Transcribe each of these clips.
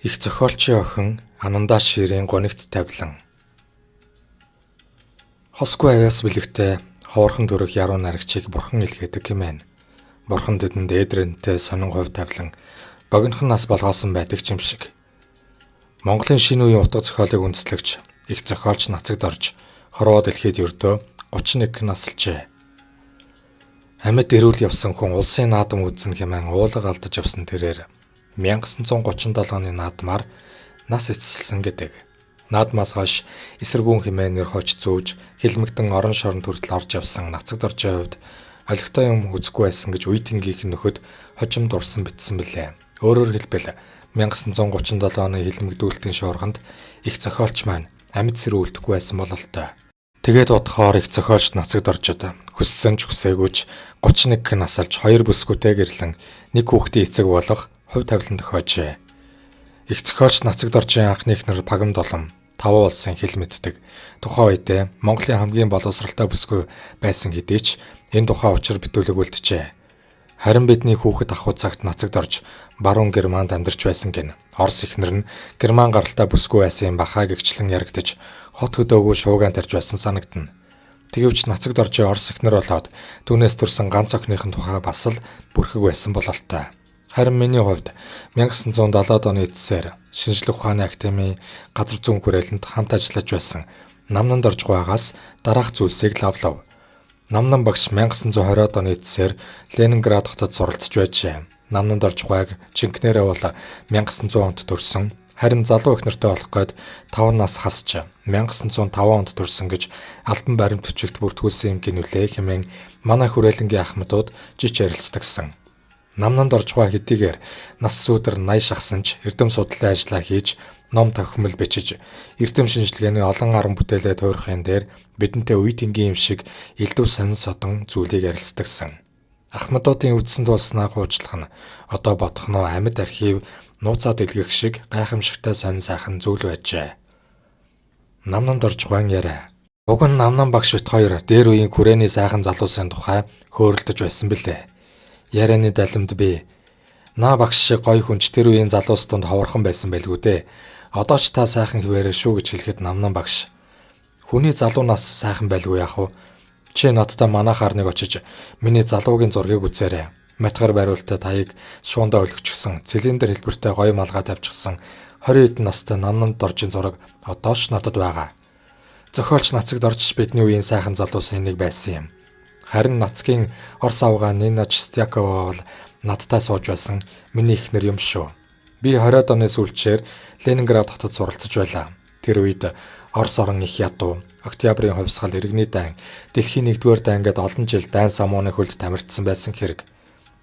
Их зохиолчийн охин Анандаа ширийн гонигт тавилан. Хосгүй авяас бэлэгтэй ховорхон төрөх яруу наригчийг бурхан илгээдэг хэмээн. Бурхан тэдэнд эдрэнтэй сонин хувь тавилан богинохон нас болгоосон байдаг юм шиг. Монголын шинэ үеийн утга зохиолыг үндэслэгч их зохиолч Нацагд орж хорвоо дэлхийд ердөө 31 наслжээ. Амьд эрүүл явсан хүн улсын наадам үзэн хэмээн уулга алдаж явсан тэрээр 1937 оны наадмаар нас эцэслсэн гэдэг. Наадмаас хойш эсэргүүн хэмээн нэр хойч зүүж хилмигдэн орон шоронд хүртэл орж явсан Нацагд оржийн хувьд олигтой юм үзэхгүй байсан гэж үе тэнгийнх нөхөд хожим дурсан битсэн билээ. Өөрөөр хэлбэл 1937 оны хилмигдүүлэлтийн шуурганд их зохиолч маань амьд сэрүү үлдэхгүй байсан бололтой. Тэгээд бодохоор их зохиолч Нацагд оржод хүссэн ч хүсээгүйч 31 насалж 2 бүсгүйтэй гэрлэн нэг хүүхдийн эцэг болох хувь тавилан тохиожээ. Их зохиолч Нацагд оржийн анхны эхнэр Пагам Долом 5 улсын хэл мэддэг. Тухайн үедээ Монголын хамгийн боловсралтай бүсгүй байсан хэдий ч энэ тухай учир битүүлэг үлджээ. Харин бидний хүүхэд ахуй цагт Нацагд орж баруун Германд амьдарч байсан гин. Орос эхнэр нь Герман гаралтай бүсгүй байсан бахаа гэгчлэн ярагдаж хот хөдөөгүй шуугаан тарж байсан санагдана. Тэгвч Нацагд оржийн Орос эхнэр болоод түүнээс төрсэн ганц охиныхын тухай бас л бүрхэг байсан бололтой. Харин миний хувьд 1970-ад оны эцсээр Шинжлэх ухааны академийн газар зүүн хүрээлэнд хамт ажиллаж байсан Намнанд орж байгаас дараах зүйлсийг лавлав. Намнан багш 1920-ад оны эцсээр Ленинград хотод суралцж байжээ. Намнанд орж байгааг жинкнэрээ бол 1900 онд төрсөн. Харин залуу их нартай болох гээд 5 нас хасч 1905 онд төрсөн гэж албан баримт бичигт бүртгүүлсэн юм гинүлээ хэмээн манай хүрээлэнгийн ахмадууд жич ярилцдагсан. Намнанд орж байгаа хэдийгээр нас сүүдэр 80 шахсан ч эрдэм судлалын ажлаа хийж, ном тохимол бичиж, эрдэм шинжилгээний олон арга бүтээлээ туурахын дээр бидэнтэй үе тэнгийн юм шиг элдв сонин содон зүйлийг ярилцдагсан. Ахмадуудын үдсэн тулснаа хуучлах нь одоо бодохноо амьд архив нууцаа дэлгэх шиг гайхамшигтай сонин сайхан зүйл байжээ. Намнанд орж байгаа яриа. Уг нь Намнан багш бит хоёр дээр үеийн хүрээний сайхан залуусын тухай хөөрөлдөж байсан билээ. Ярианы далимд би наа багш шиг гой хүнч тэр үеийн залуус донд ховорхон байсан байлгүй дээ. Одоо ч та сайхан хിവэрэ шүү гэж хэлэхэд Намнан багш. Хүний залуу нас сайхан байлгүй яах вэ? Чи надтай манайхаар нэг очиж миний залуугийн зургийг үзээрэй. Матгар бариултаа таяг шуундаа өлгчихсэн, цилиндр хэлбэртэй гой малгай тавьчихсан 20 хэдэн настай Намнанд оржийн зураг одоо ч надад байгаа. Зохиолч Нацагд орж бидний үеийн сайхан залуусын нэг байсан юм. Харин Нацгийн Орос авгаа Нина Чистякова бол надтай сууж байсан миний эхнэр юм шүү. Би 20-од оны сүүлчээр Ленинград хотод суралцж байлаа. Тэр үед Орос орон их ядуу, Октябрийн хувьсгал, иргэний дайн, дэлхийн 1-р дайнгад олон жил дайн самууны хөлд тамирчсан байсан хэрэг.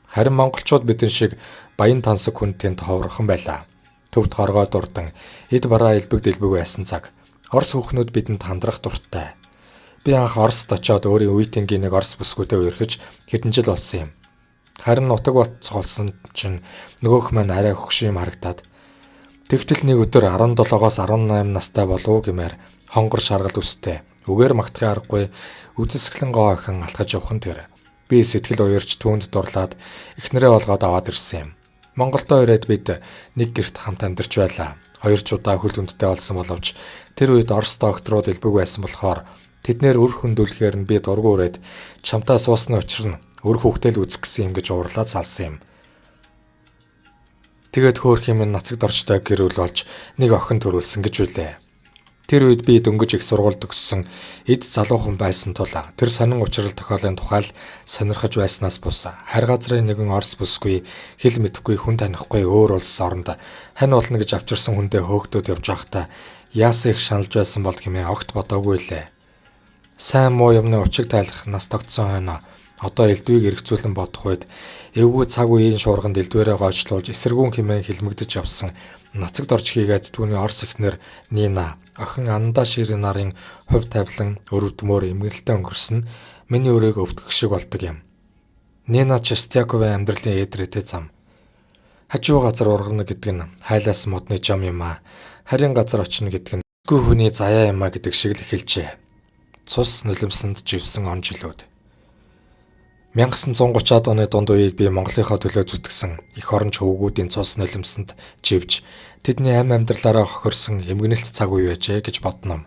Харин монголчууд бидэн шиг баян тансаг хүн тэнд ховорхон байлаа. Төвд хоргоо дурдан, эд бараа элбэг дэлбэг байсан цаг Орос хүүхнүүд бидэнд хандрах дуртай. Би анх Оросд очиод өөрийн үе тэнгийн нэг Орос бүсгүйтэй үерхэж хэдэн жил болсон юм. Харин нутаг болцголсон чинь нөгөөх маань арай хөгшин юм харагдаад. Тэгтэл нэг өдөр 17-оос 18 настай болов гэмээр хонгор шаргал үстэй. Үгээр магтахын аргагүй үзэсгэлэн гоо охин алхаж явхан тэр. Би сэтгэл уярж түүнд дурлаад эхнэрээ олгоод аваад ирсэн юм. Монголдо ирээд бид нэг гэрт хамт амьдарч байлаа. 2 ч удаа хөл зөндтэй болсон боловч тэр үед Орос докторууд элбэг байсан болохоор тэднэр өр хөндүүлэхээр нь би дургу өрөөд чамтаа суусны учир нь өр хөвгтэл үзэх гэсэн юм гэж уурлаад салсан юм. Тэгээд хөөх юм Нацагд орчтой гэрүүл болж нэг охин төрүүлсэн гэж үлээ. Тэр үед би дөнгөж их сургууль төгссөн эд залуухан байсан тул тэр сонин учрал тохиолын тухай л сонирхож байснаас бус харь газрын нэгэн Орос бүсгүй хэл мэдэхгүй хүн танихгүй өөр улс оронд хань болно гэж авчирсан хүндээ хөөгдөд явж байхдаа яасан их шаналж байсан бол хэмээн огт бодоогүй лээ. Сайн муу юмны учиг тайлах нас тогтсон хойно одоо элдвийг эргцүүлэн бодох үед эвгүй цаг үеийн шуурганд элдвэрээ гойчлуулж эсэргүүн хэмээн хилмигдэж явсан Нацагд орж хийгээд түүний Орос эхнэр Нина охин Анандаа ширийн нарын хувь тавилан өрөвдмөр эмгэнэлтэй өнгөрсөн миний өрөөг өвдөх шиг болдог юм. Нина Чистяковын амьдралын эдрэтэ зам. Хажуу газар ургана гэдэг нь хайлаас модны жам юм аа. Харин газар очно гэдэг нь үгүй хүний заяа юм аа гэдэг шиг л эхэлжээ. Цус нулимсанд живсэн он жилүүд. 1930-аад оны дунд үеийг би Монголынхоо төлөө зүтгэсэн эх орон чөвгүүдийн цус нулимсанд живж тэдний амьдралаараа хохирсон эмгэнэлт цаг үе байжээ гэж бодно.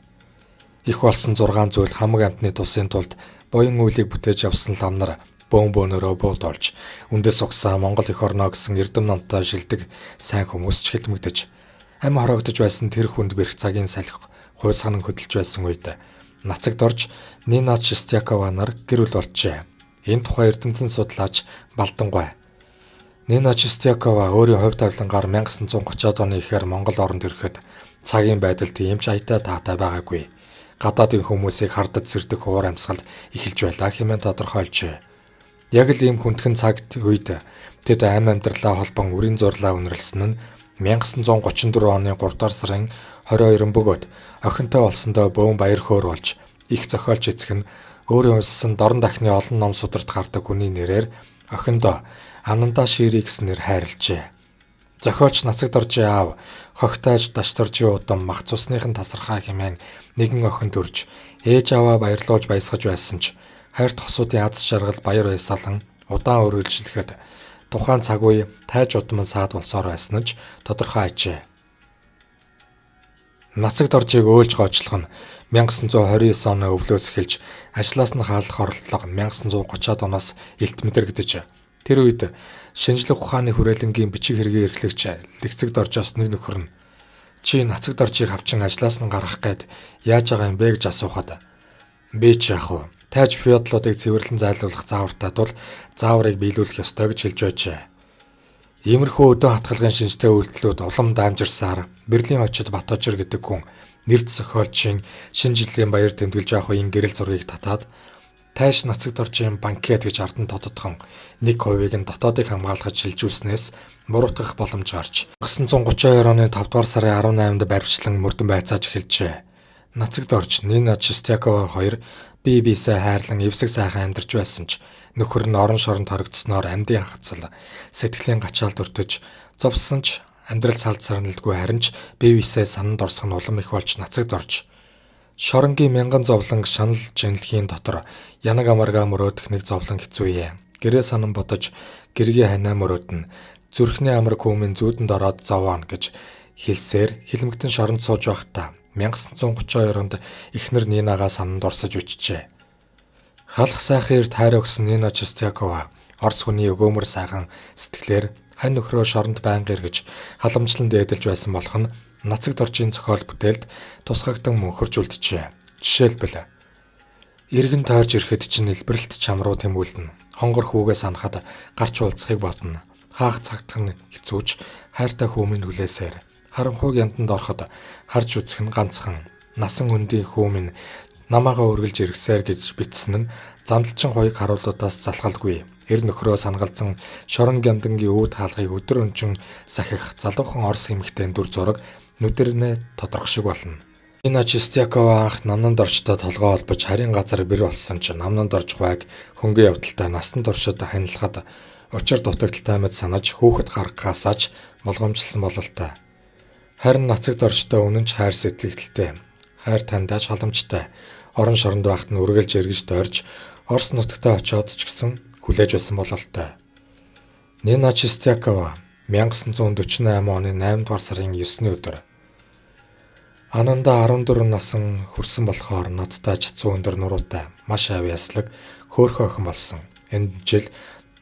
Их болсон 6 зүйл хамаг амтны тусын тулд буян үйлийг бүтээж явсан лам нар бөөн бөөнөрөө буудолж үндэс угсаа Монгол эх орноо гэсэн эрдэм намтай шилдэг сайн хүмүүс ч хилмигдэж амь хорогдож байсан тэр хүнд бэрх цагийн салхи хуйсган хөдөлж байсан үед нацагд орж Нина Чистякова нар гэр бүл болжээ. Энэ тухай эрдэмтэн судлаач Балдангуй. Нина Чистякова өөрийн хувь тавилангаар 1930-аад оны ихэр Монгол оронд ирэхэд цагийн байдал тийм ч аятай таатай байгаагүй. Гадаадын хүмүүсийг хардаж сэрдэх уур амьсгал эхэлж байлаа хэмээн тодорхойлжээ. Яг л ийм хүндхэн цагт үед тэд амьдралаа холбон үрийн зурлаа үнэрлсэн нь 1934 оны 3 дугаар сарын 22-нд бөгөөд охинтой болсондоо бөөн баяр хөөр болж их зохиолч эцэг нь өөрийн уншсан дорн дахны олон ном сударт гардаг хүний нэрээр охиндоо Ананда Шири гэснээр хайрлжээ. Зохиолч нацагд орж аав хогтайж дашторжийн удам мах цусныхын тасархаа хэмээн нэгэн охин төрж ээж аваа баярлуулж баясгаж байсан ч хайрт хосуудын аз жаргал баяр баясгалан удаан үргэлжлэхэд тухайн цаг үе тайж удман саад болсоор байсан нь тодорхой ажээ. Нацагд оржийг өөлж гоочлох нь 1929 оны өвлөөс эхэлж ажлаас нь хааллах орлого 1930-аад оноос илт мэдэрэгдэж тэр үед шинжлэх ухааны хүрээлэнгийн бичиг хэргийн эрхлэгч лэгцэгд оржоос нэг нөхөр нь чи нацагд оржийг авчин ажлаас нь гаргах гээд яаж байгаа юм бэ гэж асуухад би ч яах вэ? Тайж феодлуудыг цэвэрлэн зайлуулах заавартай тул зааврыг биелүүлэх ёстой гэж хэлж байжээ. Иймэрхүү өдөө хатгалгын шинжтэй үйлдэлүүд улам даамжирсаар Берлин очид Батожир гэдэг хүн нэрд зохиолчийн шинэ жилийн баяр тэмдэглэж авах үеийн гэрэл зургийг татаад тайш нацагд оржийн банкет гэж ардан тодотхон 1% нь дотоодыг хамгаалахад шилжүүлснээс буруутгах боломж гарч 1932 оны 5 дугаар сарын 18-нд баривчлан мөрдөн байцааж эхэлжээ. Нацагд орж Нина Чистякова хоёр бие биесээ хайрлан эвсэг сайхан амьдарч байсан ч нөхөр нь орон шоронд хоригдсноор амьдын хагацал сэтгэлийн гачаалд өртөж зовсон ч амьдрал салд сарналдгүй харин ч бие биесээ сананд орсох нь улам их болж нацагд орж шоронгийн мянган зовлон шанал жинлэхийн дотор янаг амаргаа мөрөөдөх нэг зовлон хэцүүе. Гэрээ санан бодож гэргийн ханаа мөрөөднө. Зүрхний амраг хүмийн зүүдэнд ороод зовоон гэж хэлсээр хилмигтэн шоронд сууж байхдаа 1932 онд эхнэр Нинага сананд орсож үчжээ. Халах сайхан эрт хайр өгсөн Нина Чистякова Орос хүний өгөөмөр сайхан сэтгэлээр хань нөхрөө шоронд байнга эргэж халамжлан дээдэлж байсан болох нь нацагд оржийн зохиол бүтээлд тусгагдан мөнхөрж үлджээ. Жишээлбэл эргэн тойрж ирэхэд чинь илбэрэлт чамруу тэмүүлнэ. Хонгор хүүгээ санахад гарч уулзахыг бодно. Хаах цагтх нь хэцүүч хайртай хүүмийн хүлээсээр харанхуйг янтанд ороход харж үзэх нь ганцхан насан өндийн хүүмийн намаагаа үргэлж иргсээр гэж бичсэн нь зандалчин хоёрыг харуулуудаас залхалгүй. Эр нөхрөө сангалзан шорон гяндангийн үүд хаалгыг өдөр өнчин сахих залуухан орос эмэгтэй дүр зураг нүдэрнээ тодорхой шиг болно. Нина Чистякова анх намнанд орчтой толгой холбож харийн газар бэр болсон ч намнанд орж байг хөнгөн явдалтай насан туршид ханилахад учир дутагдaltaй мэд санаж хүүхэд гаргахаасаач болгоомжлсон бололтой. Харин нацагд орчтой үнэнч хайр сэтгэлтэй, хайр таньдаач халамжтай, орон шоронд байхад нь үргэлж эргэж дойрж Орос нутагтаа очиод ч гэсэн хүлээж байсан бололтой. Нина Чистякова 1948 оны 8 дугаар сарын 9-ний өдөр Ананда 14 насан хүрсэн болохоор надтай чацуу өндөр нуруутай, маш авьяаслаг, хөөрхөн охин болсон. Энэ жил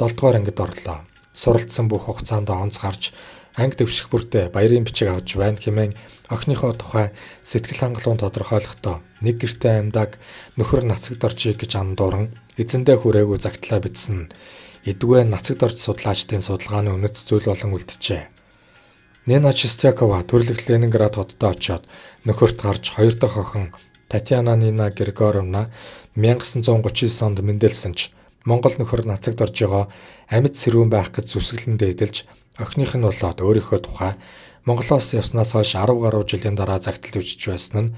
7 дугаар ангид орлоо. Суралцсан бүх хугацаанд онц гарч анги дэвших бүртээ баярын бичиг авч байна хэмээн охиныхоо тухай сэтгэл хангалуун тодорхойлохдоо нэг гэртээ амьдаг нөхөр нацагд оржийг гэж андууран эзэндээ хүрээгүй загтлаа бичсэн эдгээр нацагд орж судлаачдын судалгааны үнэт зүйл болон үлджээ. Нина Чистякова төрлөх Ленинград хотод очиод нөхөрт гарч хоёр дахь охин Татьяна Нина Григорьевна 1939 онд мэндэлсэн ч Монгол нөхөр нацагд оржигоо амьд сэрүүн байх гэж зүсгэлэн дээдэлж охиных нь болоод өөрийнхөө тухай Монголоос явснаас хойш 10 гаруй жилийн дараа загтал үжиж байсан нь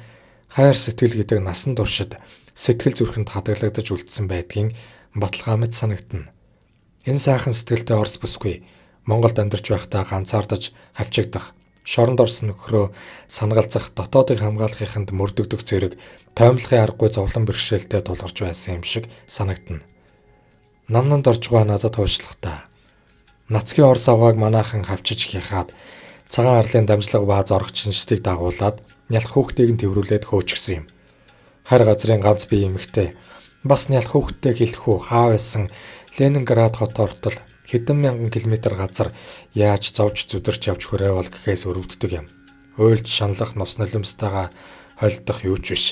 хайр сэтгэл гэдэг насан туршид сэтгэл зүрхэнд хадгалагдаж үлдсэн байдгийн баталгаа мэт санагдана. Энэ сайхан сэтгэлтэй Орос бүсгүй Монголд амьдарч байхдаа ганцаардаж хавчигдах, шоронд орсон нөхрөө сангалзах, дотоодыг хамгаалахынд мөрдөгдөх зэрэг тоймлохын аргагүй зовлон бэрхшээлтэй тулгарч байсан юм шиг санагдана. Намнанд орж байгаа надад туушлагатай. Нацгийн орс авгааг манайхан хавчиж хяхаад цагаан арлын дамжлага бааз орох чинжтийг дагуулад нялх хүүхдийг нь тэврүүлээд хөөчихсөн юм. Хайр газрын ганц бие эмэгтэй бас нялх хүүхдтэй хэлэх үү хаа байсан Ленинград хот ортол хэдэн мянган километр газар яаж зовж зүдэрч явж хүрээвал гэхээс өрөвддөг юм. Уйлж шаналх нус нулимстайгаа холдох юу ч биш.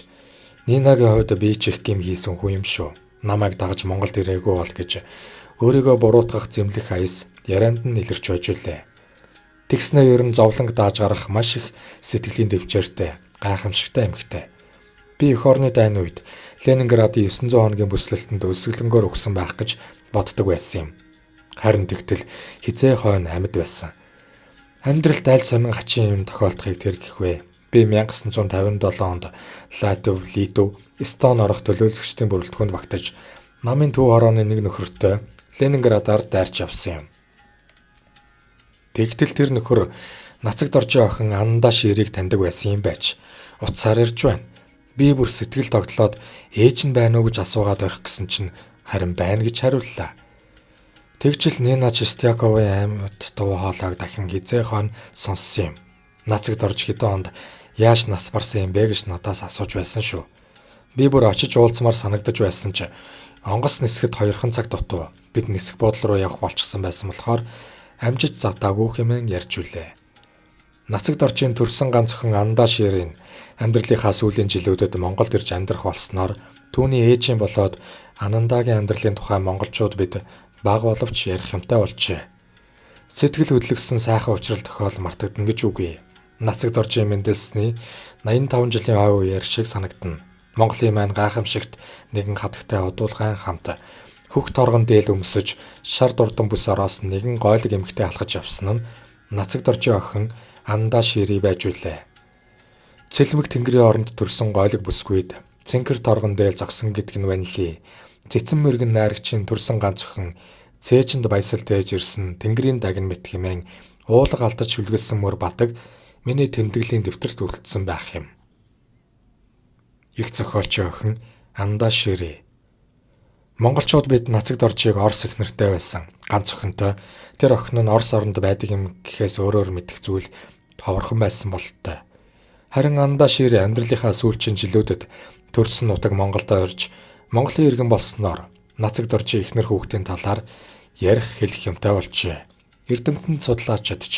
Нинагийн хувьд би ч их гим хийсэн хүн юм шүү. Намайг дагаж Монголд ирээгүй бол гэж өөрийгөө буруутгах зэмлэх аяс ярианд нь илэрч байж үлээ. Тэгснээ ер нь зовлонг дааж гарах маш их сэтгэлийн дэвчээртэй, гайхамшигтай эмэгтэй. Би эх орны дайны үед Ленинградын 900 хоногийн бүслэлтэнд өлсгөлөнгөөр өгсөн байх гэж боддог байсан юм. Харин тэгтэл хизээ хойно амьд байсан. Амьдралд аль сонин хачин юм тохиолдохыг тэр гэхвэ. Би 1957 онд Латв, Литв, Эстон орох төлөөлөгчдийн бүрэлдэхүүнд багтаж намын төв хорооны нэг нөхөртөө Ленинградаар дайрч явсан юм. Тэгтэл тэр нөхөр нацагт оржийн охин Андаа Ширийг таньдаг байсан юм байж утсаар ирж байна. Би бүр сэтгэл тогтлоод ээж нь байна уу гэж асуугаад орхих гэсэн чинь харин байна гэж хариуллаа. Тэгжил Нина Чистяковын аймагт дуу хоолойг дахин хизээ хойно сонссон юм. Нацагт орж хэдэн онд яаж нас барсан юм бэ гэж надаас асууж байсан шүү. Би бүр очиж уулзмаар санагдаж байсан ч онгоц нисгэд 2хан цаг дутуу бид нисэх буудлын руу явах болчихсон байсан болохоор амжиж завдаагүй хэмээн ярьж үлээ. Нацагт оржийн төрсэн ганц охин Андаа Ширийн амьдралынхаа сүүлийн жилүүдэд Монголд ирж амьдрах болсноор түүний ээжийн болоод Анандагийн амьдралын тухай монголчууд бид бага боловч ярих юмтай болжээ. Сэтгэл хөдлөсөн сайхан учрал тохиол мартагдана гэж үгүй. Нацагт оржийн Мендельсний 85 жилийн ой үеэр шиг санагдана. Монголын маань гайхамшигт нэгэн хатагтай удуулгайн хамт хөх торгон дээл өмсөж шар дурдан бүс ороос нэгэн гойлог эмэгтэй алхаж явсан нь нацагт оржийн охин Андаа Шири байж үлээ. Цэлмэг тэнгэрийн оронд төрсэн гойлог бүсгүйд цэнхэр торгон дээл зогсон гэдг нь ванили. Цэцэн мөргэн найрагчийн төрсэн ганц охин цээжинд баясал тээж ирсэн тэнгэрийн дагн мэт хэмээн уулга алдаж хүлгэлсэн мөр батаг миний тэмдэглэлийн дэвтэрт үлдсэн байх юм. Их зохиолчийн охин Андаа Шири. Монголчууд бид нацагт оржийг Орос их нэртэй байсан. Ганц охинтой тэр охин нь Орос оронд байдаг юм гэхээс өөрөөр мэдэх зүйл ховорхон байсан бололтой. Харин Андаа Шири амьдралынхаа сүүлчийн жилүүдэд төрсөн нутаг Монголдо орж Монголын иргэн болсноор нацагт оржийн эхнэр хүүхдийн талаар ярих хэлэх юмтай болжээ. Эрдэмтэд судлаачид ч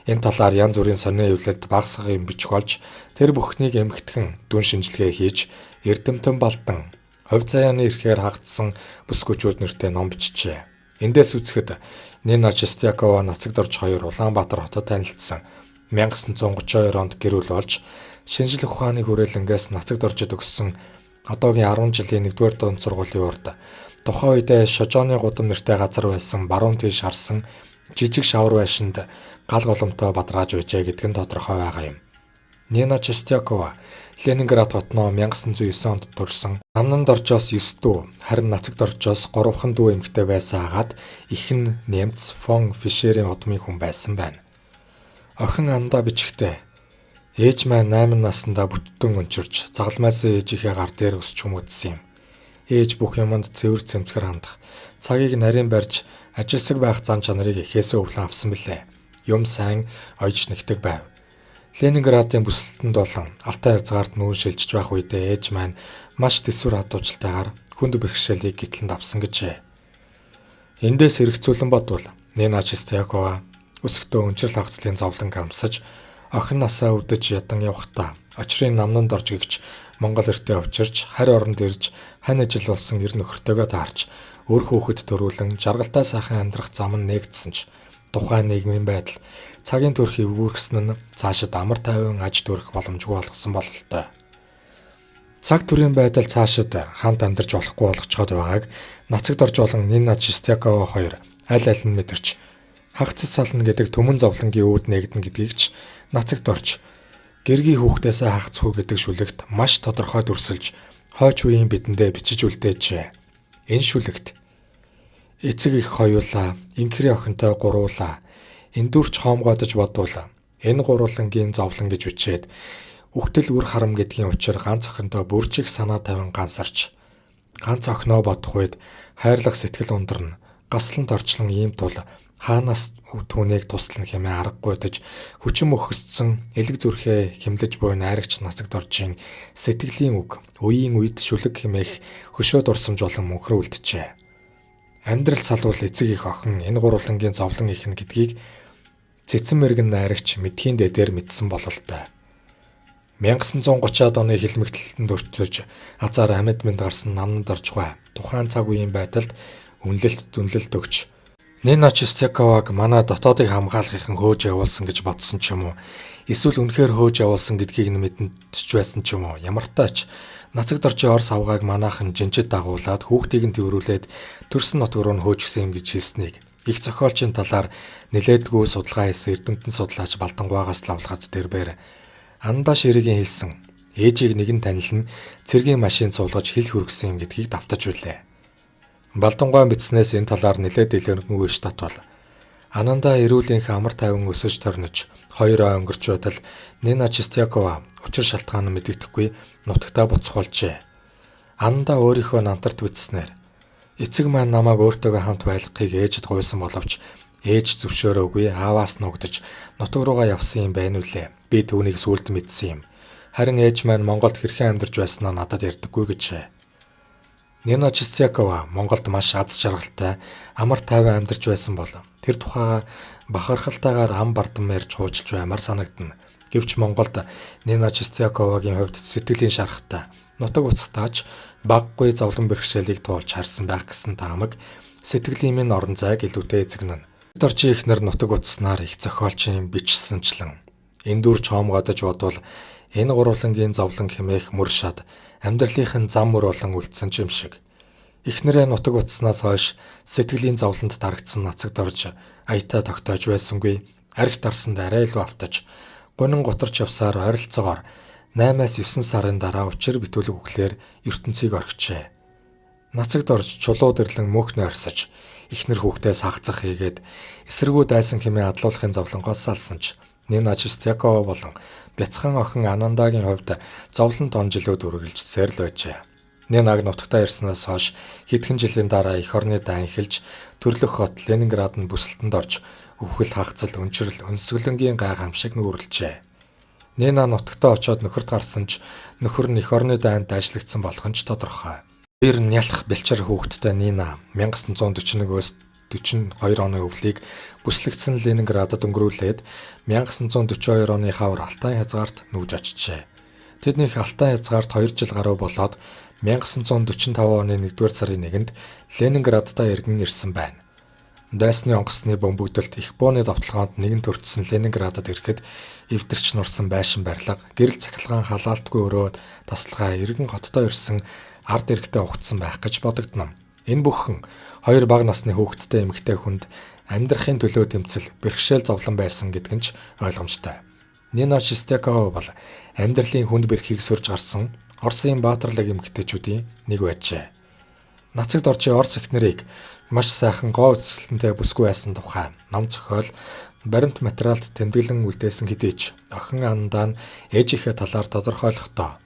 энэ талаар янз бүрийн сонин эвлэлд багсах юм бичих болж тэр бүхнийг эмгэтхэн дүн шинжилгээ хийж эрдэмтэн балдан хувь заяаны эрхээр хагдсан бүсгүүчүүд нэртэй ном бичжээ. Эндээс үзэхэд Нина Чистякова нацагт орж хоёр Улаанбаатар хотод танилцсан. 1932 онд гэр бүл болж шинжлэх ухааны хүрээлэнгээс нацагт оржид өгсөн одоогийн 10 жилийн 1-р дунд сургуулийн урд тухайн үедээ Шожооны гудам нэртэй газар байсан баруун тийш харсан жижиг шавар байшинд гал голомтой бадрааж байжээ гэдг нь тодорхой байгаа юм. Нина Чистякова Ленинград хотноо 1909 онд төрсэн. Намнанд оржоос 9 дүү, харин нацагт оржоос 3хан дүү эмэгтэй байсан хагаад их нь Немц фон Фишерийн удмын хүн байсан байна. Охин Андаа бичгтээ ээж маань 8 наснда бүттэн өнчирч загалмайсан ээжийнхээ гар дээр өсч хүмүүжсэн юм. Ээж бүх юмд цэвэр цэмцгэр хандах, цагийг нарийн барьж ажилсаг байх зан чанарыг эхээсээ өвлөн авсан билээ. Юм сайн ойж нэгтэг байв. Ленинградын бүсэлтэнд болон Алтай хязгаарт нүүн шилжиж байх үедээ ээж маань маш төсвөр хадуучилтайгаар хүнд бэрхшээлийг гитлэнд авсан гэжээ. Эндээс хэрэгцүүлэн бодвол Нина Чистякова өсөктөө өнчрөл хагацлын зовлон амсаж охин насаа үдэж ядан явхдаа очрын намнанд орж гэгч Монгол эртээ учирч харь оронд ирж хань ажил болсон эр нөхөртөөгөө таарч өр хүүхэд төрүүлэн жаргалтай сайхан амьдрах зам нь нээгдсэн ч тухайн нийгмийн байдал цагийн төрх эвгүүрхсэн нь цаашид амар тайван аж төрөх боломжгүй болгосон бололтой. Цаг төрийн байдал цаашид хамт амьдарч болохгүй болгочход байгааг нацагт орж болон Нина Чистякова хоёр аль аль нь мэдэрч хагцад сална гэдэг түмэн зовлонгийн үүд нээгдэн гэдгийг ч нацагт орж гэргийн хүүхдээсээ хагцгүй гэдэг шүлэгт маш тодорхой дүрсэлж хойч үеийн бидэндээ бичиж үлдээжээ. Энэ шүлэгт эцэг их хоёулаа, инхрийн охинтой гуруулаа, эндүрч хоомгоодож бодвол энэ гурвангийн зовлон гэж бичээд үхтэл үр харам гэдгийн учир ганц охинтой бүрчиг санаа тавин гансарч Ганц охиноо бодох үед хайрлах сэтгэл ундрна. Гаслан торчлон ийм тул хаанаас түүнийг туслана хэмээн аргагүйдэж хүчин мөхөссөн элэг зүрхээ хэмлэж буй найрагч Нацагт Оржийн сэтгэлийн үг үеийн үед шүлэг хэмээх хөшөө дурсамж болон мөнхөр үлджээ. Амьдрал салвал эцэг их охин энэ гурвангийн зовлон ихнэ гэдгийг цэцэн мэргэн найрагч мэдхийн дэдээр мэдсэн бололтой. 1930-аад оны хилмигтэлтэнд өртөж азар амьд мэнд гарсан намнад оржгүй тухайн цаг үеийн байдалд үнэлэлт дүнлэлт өгч Нина Чистяковаг манай дотоодыг хамгаалахын хөөж явуулсан гэж бодсон ч юм уу эсвэл үнэхээр хөөж явуулсан гэдгийг нь мэдэнч байсан ч юм уу ямар тач Нацагт Оржийн Орос авгааг манаахан жинжид дагуулад хүүхдийг нь тэрврүүлээд төрсөн нутг руу хөөжгсөн юм гэж хэлснийг их зохиолчийн талаар нэлээдгүй судалгаа хийсэн эрдэмтэн судлаач Балдангуйгаас лавлахад тэрбээр Андаа Ширэгийн хэлсэн ээжийг нэгэн танил нь цэргийн машин суулгаж хил хүргэсэн юм гэдгийг давтаж үлээ. Балдангуй бичснээс энэ талаар нэлээд илэрхийлэнгүй штат бол Ананда эрүүлэнх амар тайван өсөж торнож 2 ой өнгөрч байтал Нина Чистякова учир шалтгаан нь мэдэгдэхгүй нутагтаа буцах болжээ. Ананда өөрийнхөө намтарт бичснээр эцэг маань намайг өөртөөгөө хамт байлгахыг ээжэд гуйсан боловч ээж зөвшөөрөөгүй ааваас нугдаж нутаг руугаа явсан юм байна үлээ. Би түүнийг сүулт мэдсэн юм. Харин ээж маань Монголд хэрхэн амьдарч байснаа надад ярьдаггүй гэжээ. Нина Чистякова Монголд маш аз жаргалтай амар тайван амьдарч байсан бол тэр тухайга бахархалтайгаар ам бардам ярьж хуучилж баймар санагдана. Гэвч Монголд Нина Чистяковагийн хувьд сэтгэлийн шарахтай нутаг уцхтаач баггүй зовлон бэрхшээлийг туулж харсан байх гэсэн таамаг сэтгэлийн минь орон зайг илүүтэй эзэгнэн. Оржийн ихнэр нутаг утаснаар их зохиолчийн бичсэнчлэн энэ дүр чоомгодож бодвол энэ гурвангийн зовлон хэмээх мөр шад амьдралынхын зам мөр болон үлдсэн юм шиг. Ихнэрээ нутаг утаснаас хойш сэтгэлийн зовлонд дарагдсан Нацагт Орж аятаа тогтоож байсангүй архи дарсанд арай илүү автаж гунин гутарч явсаар ойролцоогоор 8-9 сарын дараа учир битүүлэг өглөөр ертөнцийг орхижээ. Нацагт Орж чулууд ирлэн мөнхнө орсож ихнэр хүүхдээс хагцах хийгээд эсэргүү дайсан хэмээн адлуулахын зовлонгоос салсан ч Нина Чистякова болон бяцхан охин Анандагийн хувьд зовлонт онжилууд үргэлжсээр л байжээ. Нинаг нутагтаа ирснээс хойш хэдхэн жилийн дараа эх орны дан эхэлж төрлөх хот Ленинград нь бүсэлтэнд орж өвхөл хагцал өнчрөл өнсгөлөнгийн гайхамшиг нүүрлжээ. Нина нутагтаа очиод нөхөрт гарсан ч нөхөр нь эх орны дайнд ажиллагдсан болох нь ч тодорхой. Хоёр нялх бэлчээр хүүхэдтэй Нина 1941-өөс 42 оны өвлийг бүслэгдсэн Ленинградад өнгөрүүлээд 1942 оны хавар Алтай хязгаарт нүүж очижээ. Тэднийх Алтай хязгаарт 2 жил гаруй болоод 1945 оны 1-р сарын 1-нд Ленинградтаа иргэн ирсэн байна. Дайсны онгоцны бөмбөгдөлт их бооны давталгаанд нэгэн төрчихсөн Ленинградад ирэхэд эвдэрч нурсан байшин барилга, гэрэл цахилгаан халаалтгүй өрөө тасалгаа иргэн хотдоо ирсэн ард иргэдэд угтсан байх гэж бодогдно. Энэ бүхэн 2 бага насны хүүхэдтэй эмэгтэй хүнд амьдрахын төлөө тэмцэл бэрхшээл зовлон байсан гэдэг нь ч ойлгомжтой. Нина Чистякова бол амьдралын хүнд бэрхийг сөрж гарсан Оросын баатарлаг эмэгтэйчүүдийн нэг байжээ. Нацагт Оржийн Орос эхнэрийг маш сайхан гоо үзэсгэлэнтэй бүсгүй байсан тухай ном зохиол баримт материалд тэмдэглэн үлдээсэн хэдий ч охин Анандаа нь ээжийнхээ талаар тодорхойлохдоо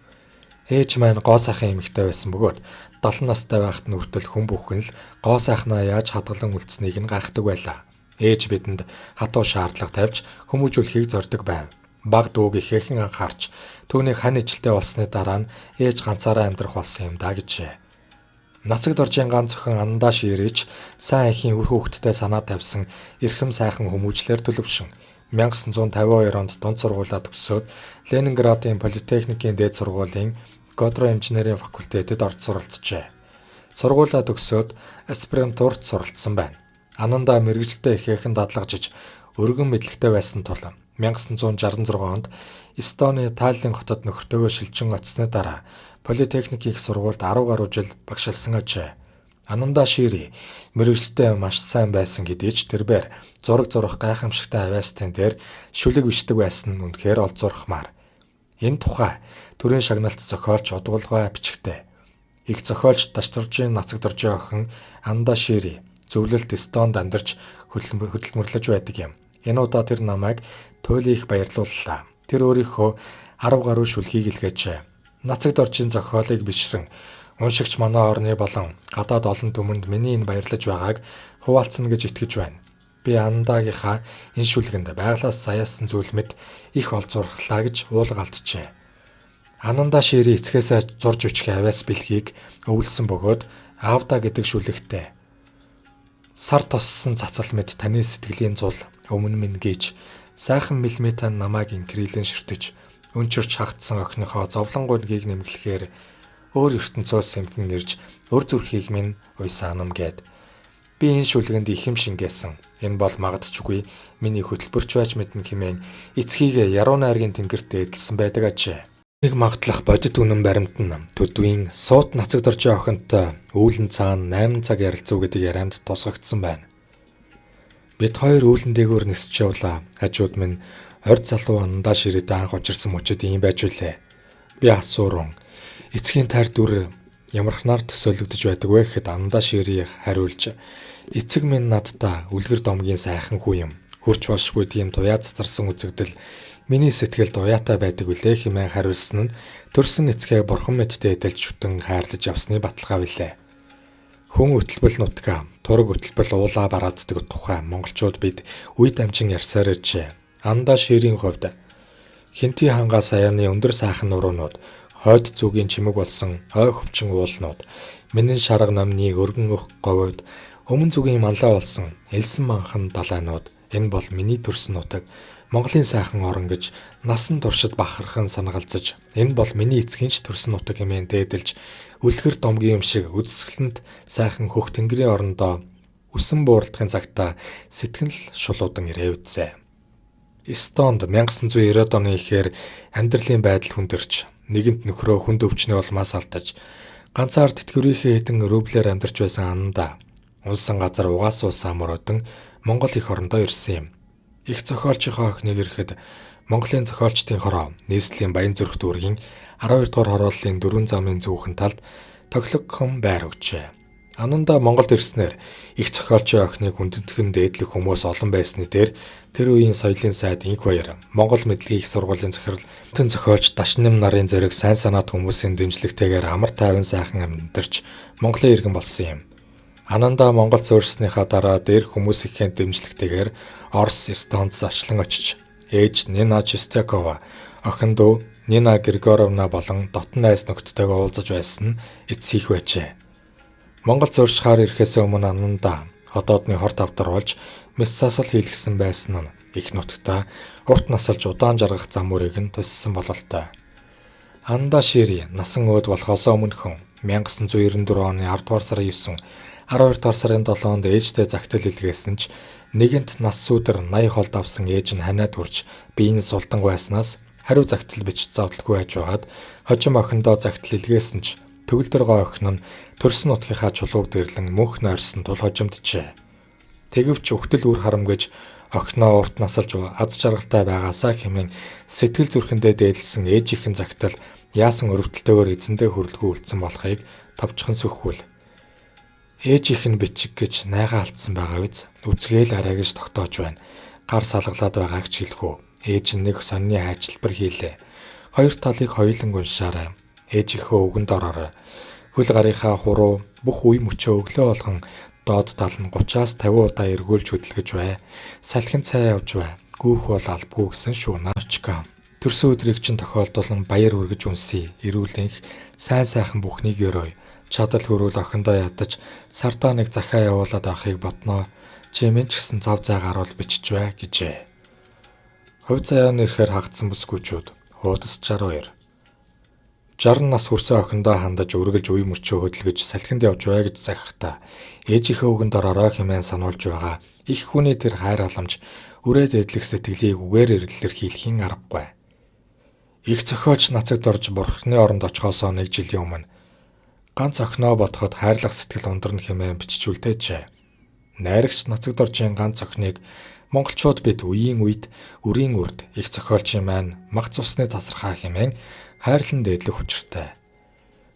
ээж маань гоо сайхан эмэгтэй байсан бөгөөд 70 настай байхад нь хүртэл хүн бүхэн л гоо сайхнаа яаж хадгалан үлдсэнийг нь гайхдаг байлаа. Ээж бидэнд хатуу шаардлага тавьж хүмүүжүүлэхийг зорддог байв. Баг дүүг ихэхэн анхаарч түүнийг хань ижилтэй болсны дараа нь ээж ганцаараа амьдрах болсон юм да гэжээ. Нацагт Оржийн ганц охин Андаа Ширэж сайн ихийн үр хүүхэдтэй санаа тавьсан эрхэм сайхан хүмүүжлэр төлөвшин 1952 онд дунд сургуулаа төгсөөд Ленинградын политехникийн дээд сургуулийн гидроинженерийн факультетэд орж суралцжээ. Сургуулаа төгсөөд аспирантурт суралцсан байна. Анандаа мэргэжилтэд ихэхэн дадлагжиж өргөн мэдлэгтэй байсан тул 1966 онд Эстоны Таллин хотод нөхөртөөгөө шилжин очсны дараа политехник их сургуульд 10 гаруй жил багшилсан ажээ. Ананда Шири мэргэжилтэд маш сайн байсан гэдээ ч тэрбээр зураг зурах гайхамшигтай авиастын дээр шүлэг бичдэг байсан нь үнэхээр олзуурхмаар. Энэ тухай төрийн шагналт зохиолч удгуулгай бичгтээ. Их зохиолч Дашторжийн Нацагт Оржийн охин Ананда Шири зөвлөлт Эстонд амьдарч хөдөлмөрлөж байдаг юм. Энэ удаа тэр намайг туйлын их баярлууллаа. Тэр өөрийнхөө 10 гаруй шүлгийг илгээжээ. Нацагт Оржийн зохиолыг бишрэн Уншигч манай орны болон гадаад олон түмэнд миний энэ баярлаж байгааг хуваалцна гэж итгэж байна. Би Андагийнхаа энэ шүлгэнд байглаас саяасан зүйл мэд их олзуурхлаа гэж уулга алджээ. Ананда шири эцгээсээ зурж үчих авиас бэлхийг өвлсөн бөгөөд Аавда гэдэг шүлэгтээ сар тоссон цацал мэд таны сэтгэлийн зул өмнө минь гэж сайхан мэлметан намайг инкрилэн ширтэж өнчөрч хагтсан охиныхоо зовлонгуйгийг нэмгэлэхээр өөр ертөнцөөс сэмхэн ирж өр зүрхийг минь уйсаанам гэд. Би энэ шүлгэнд их юм шингээсэн. Энэ бол магадчгүй миний хөтөлбөрч байж мэднэ хэмээн эцгийг яруу найргийн тэнгэрт эдэлсэн байдаг ажээ. Нэг магадлах бодит үнэн баримтан төдвийн сууд нацагдоржийн охинтой үүлэн цаана 8 цаг ярилцав гэдэг ярианд тусгагдсан байна. Бид хоёр үүлэн дээгүүр нисэж явлаа. Хажууд минь орд залуу Андаа ширэд анх учирсан мөчөд ийм байж үлээ. Би асууран эцгийн таар дүр ямархнаар төсөөлөгдөж байдаг вэ гэхэд Андаа шири хариулж эцэг минь надтай үлгэр домгийн сайхан хүү юм. Хурч болшгүй тийм туяа цацарсан үзэгдэл миний сэтгэлд уяатай байдаг үлээ хэмээн хариулсан нь төрсөн эцгээ бурхан мэдтэй эдэлж шүтэн хайрлаж явсны баталгаа билээ. Хүн өтөлбөл нутгаа, тураг өтөлбөл уулаа барааддаг тухай монголчууд бид үе дамжин ярьсаар ичээ. Андаа ширийн хувьд Хинти хангаа саяаны өндөр сайхан нуруунууд, хойд зүгийн чимэг болсон ой хөвчин уулнууд, миний шарга номны өргөн өх говьд өмнө зүгийн манлай болсон элсэн манхан далайнууд энэ бол миний төрсөн нутаг Монголын сайхан орон гэж насан туршид бахархан санагалзаж энэ бол миний эцгийн ч төрсөн нутаг хэмээн дээдэлж үлгэр домгийн юм шиг үдсгэлэнт сайхан хөх тэнгэрийн орондоо үсэн бууралдахын цагта сэтгэл шулуудан ирээвдсэ. Эстонд 1990-ад оны ихээр амьдралын байдал хүндэрч нэгэнт нөхрөө хүнд өвчнөө улмаас алдаж ганцаар тэтгэврийнхээ хэдэн рублээр амьдарч байсан Андаа унсан газар угаасаа самуротон Монгол их орондоо ирсэн юм. Их зохиолчийнхоо охиныг ирэхэд Монголын зохиолчдын хороо нийслэлийн Баян зүрх дүүргийн 12 дугаар хорооллын 4 замын зүүхэн талд тоглогхон байр өгчээ. Ананда Монголд ирснээр их зохиолчийн охиныг хүндэтгэн дээдлэх хүмүүс олон байсны дээр тэр үеийн соёлын сайд Инх баяр Монгол мэдлэгийн их сургуулийн захирал тэн зохиолч Дашнам нарын зэрэг сайн санаат хүмүүсийн дэмжлэгтэйгээр амар тайван сайхан амьдарч Монголын иргэн болсон юм. Ананда Монгол суурьсныхаа дараа дээрх хүмүүс ихэн дэмжлэгтэйгээр Орос, Эстонд зачлан очиж ээж Нина Чистякова, охин дүү Нина Григоровна болон дотн найз нөхдөдтэйгээ уулзаж байсан нь эцсийх байжээ. Монгол зуршихаар ирэхээс өмнө Ананда хотоодны хорт авдаруулж мэс засал хийлгэсэн байсан нь их нутагта урт насалж удаан жаргах зам мөрийг нь туссан бололтой. Андаа шири насан өөд болохоос өмнөхөн 1994 оны 10 дугаар сарын 9, 12 дугаар сарын 7-нд ээжтэй загтал илгээсэн ч нэгэнт нас сүүдэр 80 холд авсан ээж нь ханаад хүрч биеийн сулдан байснаас хариу загтал бичиж завдалгүй байж байгаад хожим охиндоо загтал илгээсэн ч төгөлдөр охин нь төрсөн нутгийнхаа чулууг дэрлэн мөнх нойрсон тул хожимджээ. Тэгвч өгтөл үр харамгаж охиноо урт насалж аз жаргалтай байгаасаа хэмээн сэтгэл зүрхэндээ дээлсэн ээжийнхэн загтал яасан өрөвдөлтөөр эзэндээ хөрлөгөө үлдсэн болохыг товчхон сөхвөл. Ээжийнх нь бичиг гэж найгаа алдсан байгаа биз. Үзгээл арай гэж тогтоож байна. Гар салгалаад байгааг ч хэлэхүү. Ээж нь нэг сонины хайчилбар хийлээ. Хоёр талыг хоёуланг уншаарай. Ээжийнхөө өгөнд ороорой. Хөл гарынхаа хуруу бүх үе мөчөө өглөө болгон доод тал нь 30-аас 50 удаа эргүүлж хөдөлгөж бай. Салхин цай явж бай. Гүүх бол албгүй гэсэн шүү наачка. Төрсөн өдрийг чинь тохиолдуулан баяр үргэж үнсэе. Ирүүлэнх сайн сайхан бүхнийг өрөөй. Чадал хөрүүл охиндоо ядаж сардаа нэг захиа явуулаад авахыг бодноо. Чимэн ч гэсэн зав зай гаруул бичиж бай гэжээ. Хувь заяаны ирэхээр хагдсан бүсгүйчүүд хуудас 62. 60 нас хүрсэн охиндоо хандаж өргөлж үе мөчөө хөдөлгөж салхинд явж бай гэж захихтаа ээжийнхээ өгөнд ороо хэмээн сануулж байгаа. Их хүний тэр хайр халамж үрээд эдлэх сэтгэлийг үгээр илэрхийлэхийн аргагүй. Их зохиолч нацагд орж бурхны оронд очихоос нэг жилийн өмнө ганц охиноо бодоход хайрлах сэтгэл ундрна хэмээн биччихүүлдээжээ. Найрагч нацагд оржийн ганц охиныг монголчууд бид үеийн үед үрийн үрд их зохиолчийн маань мах цусны тасархаа хэмээн хайрлан дээдлэх учиртай.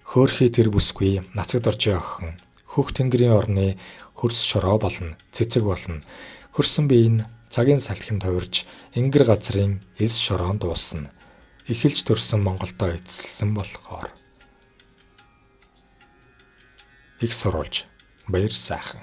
Хөөхий тэр бүсгүй нацагд оржийн охин хөх тэнгэрийн орны хөрс шороо болно, цэцэг болно. Хөрсөн бие нь цагийн салхинд хувирж ингэр газрын эс шороонд дуусна. Эхэлж төрсөн Монголдоо эцэлсэн болохоор. их сурвалж баяр сайхан.